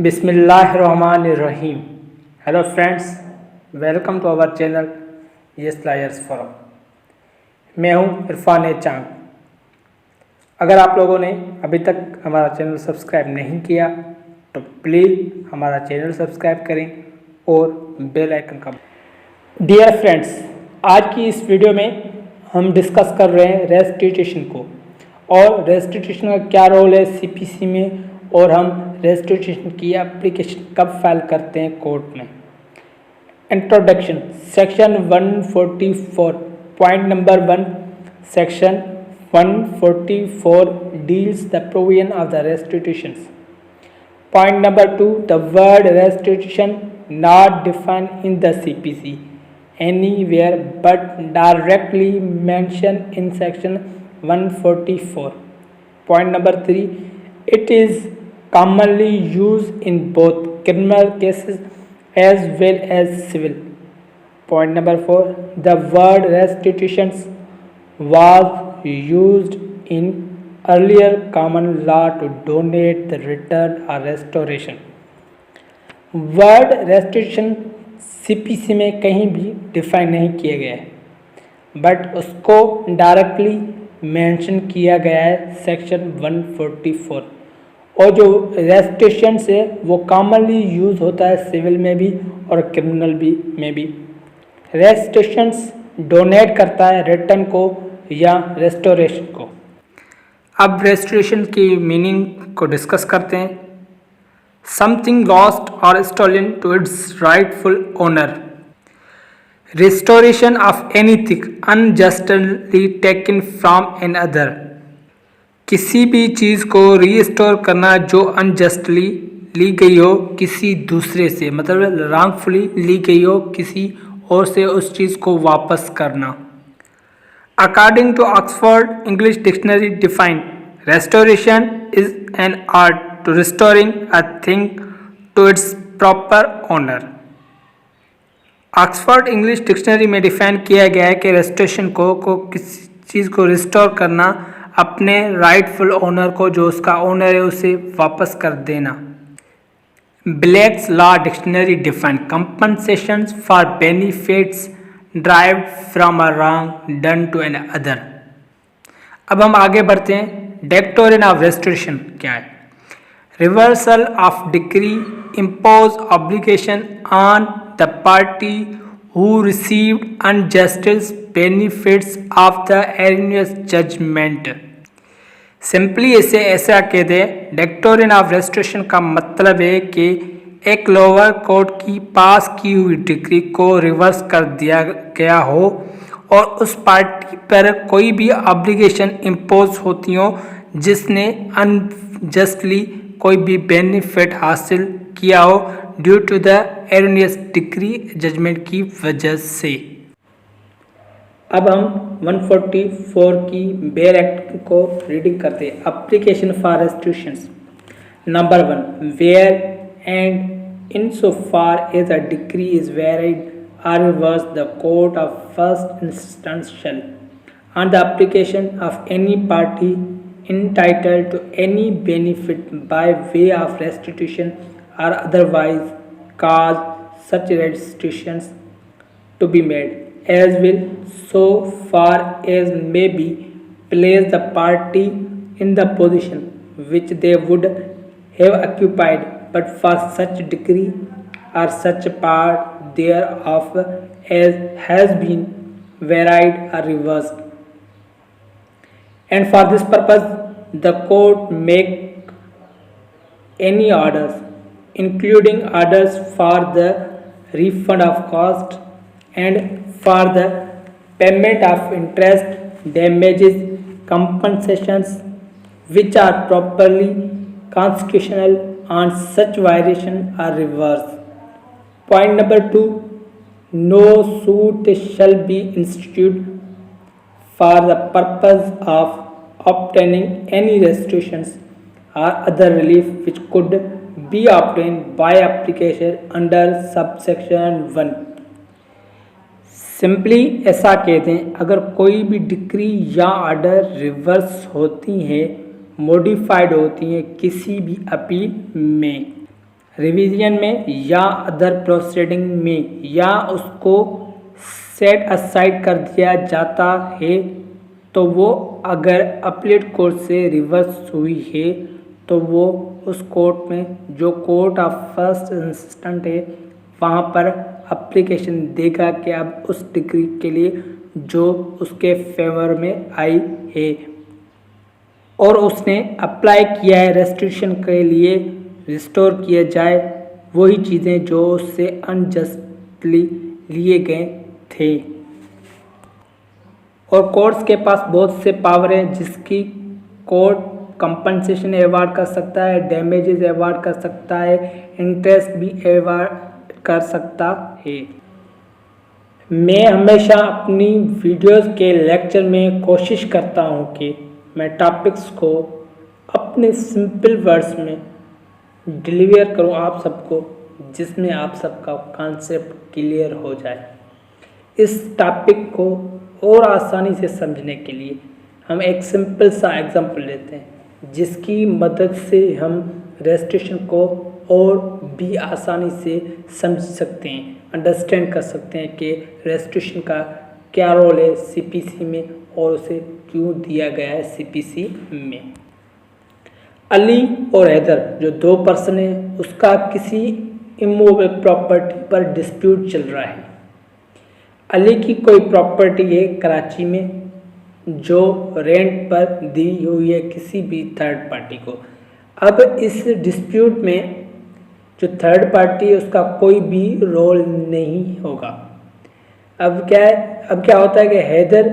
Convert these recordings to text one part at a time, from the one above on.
बिस्मिल्लाहिर्रहमानिर्रहीम। Hello friends, welcome to our channel yes lawyers forum. मैं हूं इरफान चांग। अगर आप लोगों ने अभी तक हमारा चैनल सब्सक्राइब नहीं किया तो प्लीज़ हमारा चैनल सब्सक्राइब करें और बेल आइकन का। डियर फ्रेंड्स, आज की इस वीडियो में हम डिस्कस कर रहे हैं रेस्टिट्यूशन को और रेस्टिट्यूशन का क्या रोल है सीपीसी में और हम रेस्टिट्यूशन की एप्लीकेशन कब फाइल करते हैं कोर्ट में। Introduction. Section 144 point number 1 section 144 deals the provision of the restitution. Point number 2 the word restitution not defined in the CPC anywhere but directly mentioned in section 144. Point number 3 it is commonly used in both criminal cases as well as civil. Point number 4 the word restitution was used in earlier common law to donate the return or restoration. Word restitution CPC में कहीं भी define नहीं किया गया है, but उसको directly mention किया गया है सेक्शन 144। और जो रेस्टिट्यूशन है वो कॉमनली यूज़ होता है सिविल में भी और क्रिमिनल भी में भी। रेस्टिट्यूशन डोनेट करता है रिटर्न को या रेस्टोरेशन को। अब रेस्टिट्यूशन की मीनिंग को डिस्कस करते हैं। Something lost or stolen to its rightful owner. Restoration of anything unjustly taken from another. किसी भी चीज़ को रीस्टोर करना जो अनजस्टली ली गई हो किसी दूसरे से, मतलब रॉन्गफुली ली गई हो किसी और से, उस चीज़ को वापस करना। According to Oxford English Dictionary defined, restoration is an art to restoring a thing to its proper owner. Oxford English dictionary में डिफाइन किया गया है कि रेस्टोरेशन को किसी चीज़ को रिस्टोर करना अपने राइटफुल ओनर को, जो उसका ओनर है, उसे वापस कर देना। Black's law dictionary define compensation for benefits derived from a wrong done to another. अब हम आगे बढ़ते हैं। डेक्टोरियन ऑफ रेस्टोरेशन क्या है? Reversal of decree impose obligation on the party who received unjust benefits of the erroneous judgment. Simply इसे ऐसा कह दे, डेक्टोरियन ऑफ रेस्टोरेशन का मतलब है कि एक लोअर कोर्ट की पास की हुई डिक्री को रिवर्स कर दिया गया हो और उस पार्टी पर कोई भी ऑब्लिगेशन इम्पोज होती हो जिसने अनजस्टली कोई भी बेनिफिट हासिल किया हो due to the erroneous decree judgment की वजह से। अब हम 144 की बेयर एक्ट को रीडिंग करते हैं। Application for restitution. Number 1 where and in so far as a decree is varied or reversed, the court of first instance shall, on the application of any party entitled to any benefit by way of restitution or otherwise cause such restitutions to be made, as will so far as may be place the party in the position which they would have occupied but for such decree or such part thereof as has been varied or reversed. And for this purpose the court make any orders, including orders for the refund of cost and for the payment of interest, damages, compensations which are properly constitutional on such violation are reversed. Point number 2 no suit shall be instituted for the purpose of obtaining any restitutions or other relief which could be obtained by application under subsection 1. Simply ऐसा कहते हैं, अगर कोई भी decree या order reverse होती हैं, modified होती हैं किसी भी अपील में, रिवीजन में या अदर प्रोसीडिंग में या उसको सेट असाइड कर दिया जाता है, तो वो अगर अपीलेट कोर्ट से रिवर्स हुई है तो वो उस कोर्ट में जो कोर्ट ऑफ फर्स्ट इंस्टेंट है वहाँ पर एप्लीकेशन देगा कि अब उस डिग्री के लिए जो उसके फेवर में आई है और उसने अप्लाई किया है रेस्ट्रिक्शन के लिए रिस्टोर किया जाए वही चीज़ें जो उससे अनजस्टली लिए गए थे। और कोर्ट्स के पास बहुत से पावर हैं जिसकी कोर्ट कंपनसेशन अवार्ड कर सकता है, डैमेजेस अवार्ड कर सकता है, इंटरेस्ट भी अवार्ड कर सकता है। मैं हमेशा अपनी वीडियोस के लेक्चर में कोशिश करता हूँ कि मैं टॉपिक्स को अपने सिंपल वर्ड्स में डिलीवर करूँ आप सबको, जिसमें आप सबका कॉन्सेप्ट क्लियर हो जाए। इस टॉपिक को और आसानी से समझने के लिए हम एक सिंपल सा एग्जांपल लेते हैं जिसकी मदद से हम रेस्ट्रिक्शन को और भी आसानी से समझ सकते हैं, अंडरस्टैंड कर सकते हैं कि रेस्ट्रिक्शन का क्या रोल है सीपीसी में और उसे क्यों दिया गया है सीपीसी में। अली और हैदर जो दो पर्सन हैं उसका किसी इमूवेबल प्रॉपर्टी पर डिस्प्यूट चल रहा है। अली की कोई प्रॉपर्टी है कराची में जो रेंट पर दी हुई है किसी भी थर्ड पार्टी को। अब इस डिस्प्यूट में जो थर्ड पार्टी है उसका कोई भी रोल नहीं होगा। अब क्या होता है कि हैदर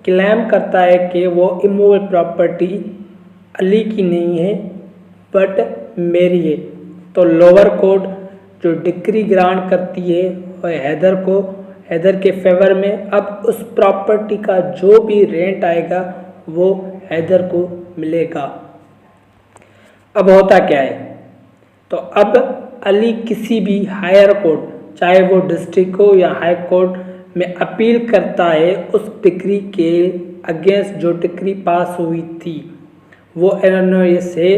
क्लेम करता है कि वो इमूवेबल प्रॉपर्टी अली की नहीं है बट मेरी है, तो लोअर कोर्ट जो डिक्री ग्रांट करती है और हैदर के फेवर में अब उस प्रॉपर्टी का जो भी रेंट आएगा वो हैदर को मिलेगा। अब होता क्या है, तो अब अली किसी भी हायर कोर्ट चाहे वो डिस्ट्रिक्ट हो या हाई कोर्ट में अपील करता है उस डिक्री के अगेंस्ट जो डिक्री पास हुई थी वो एनोनिमस है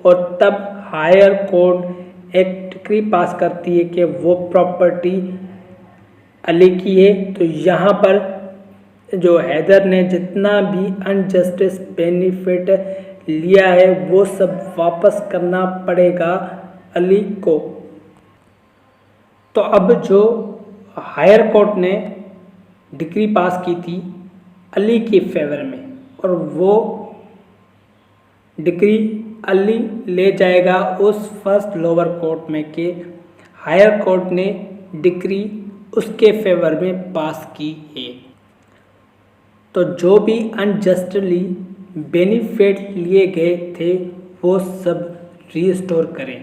और तब हायर कोर्ट एक डिक्री पास करती है कि वो प्रॉपर्टी अली की है। तो यहाँ पर जो हैदर ने जितना भी अनजस्टिस बेनिफिट लिया है वो सब वापस करना पड़ेगा अली को। तो अब जो हायर कोर्ट ने डिक्री पास की थी अली के फेवर में और वो डिक्री अली ले जाएगा उस फर्स्ट लोअर कोर्ट में कि हायर कोर्ट ने डिक्री उसके फेवर में पास की है। तो जो भी अनजस्टली बेनिफिट लिए गए थे वो सब रीस्टोर करें।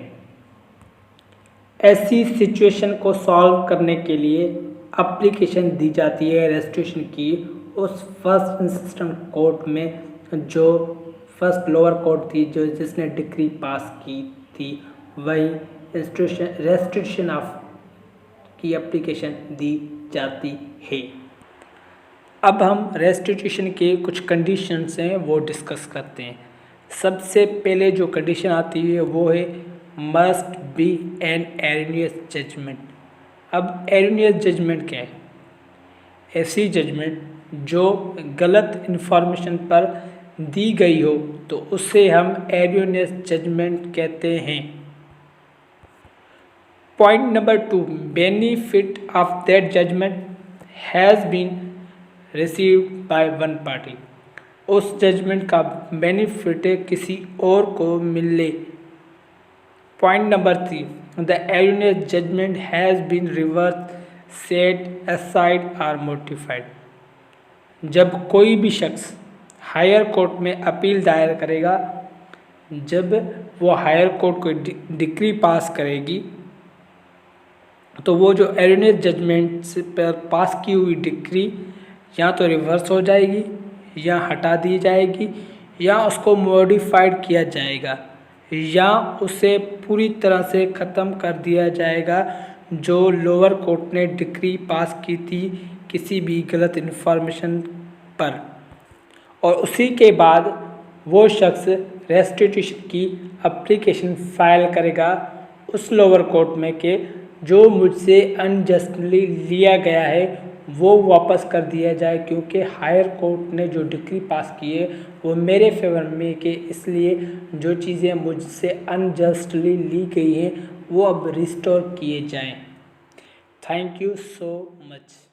ऐसी सिचुएशन को सॉल्व करने के लिए एप्लीकेशन दी जाती है रेस्ट्रिक्शन की उस फर्स्ट इंस्टेंट कोर्ट में जो फर्स्ट लोअर कोर्ट थी जो जिसने डिक्री पास की थी, वही रेस्ट्रिक्शन ऑफ की एप्लीकेशन दी जाती है। अब हम रेस्टिट्यूशन के कुछ कंडीशंस हैं वो डिस्कस करते हैं। सबसे पहले जो कंडीशन आती है वो है must be an erroneous judgment. अब एरनियस जजमेंट क्या है? ऐसी जजमेंट जो गलत इन्फॉर्मेशन पर दी गई हो तो उसे हम एरनियस जजमेंट कहते हैं। Point number 2, benefit of that judgment has been received by one party. उस जजमेंट का बेनिफिट किसी और को मिले। Point number 3, the erroneous judgment has been reverse set aside और मोडिफाइड। जब कोई भी शख्स हायर कोर्ट में अपील दायर करेगा, जब वो हायर कोर्ट को डिक्री पास करेगी तो वो जो एरनियस जजमेंट पर पास की हुई डिक्री या तो रिवर्स हो जाएगी या हटा दी जाएगी या उसको मॉडिफाइड किया जाएगा या उसे पूरी तरह से ख़त्म कर दिया जाएगा जो लोअर कोर्ट ने डिक्री पास की थी किसी भी गलत इन्फॉर्मेशन पर। और उसी के बाद वो शख्स रेस्टिट्यूशन की एप्लीकेशन फाइल करेगा उस लोअर कोर्ट में कि जो मुझसे अनजस्टली लिया गया है वो वापस कर दिया जाए, क्योंकि हायर कोर्ट ने जो डिक्री पास की है वो मेरे फेवर में कि इसलिए जो चीज़ें मुझसे अनजस्टली ली गई हैं वो अब रिस्टोर किए जाएं। Thank you so much.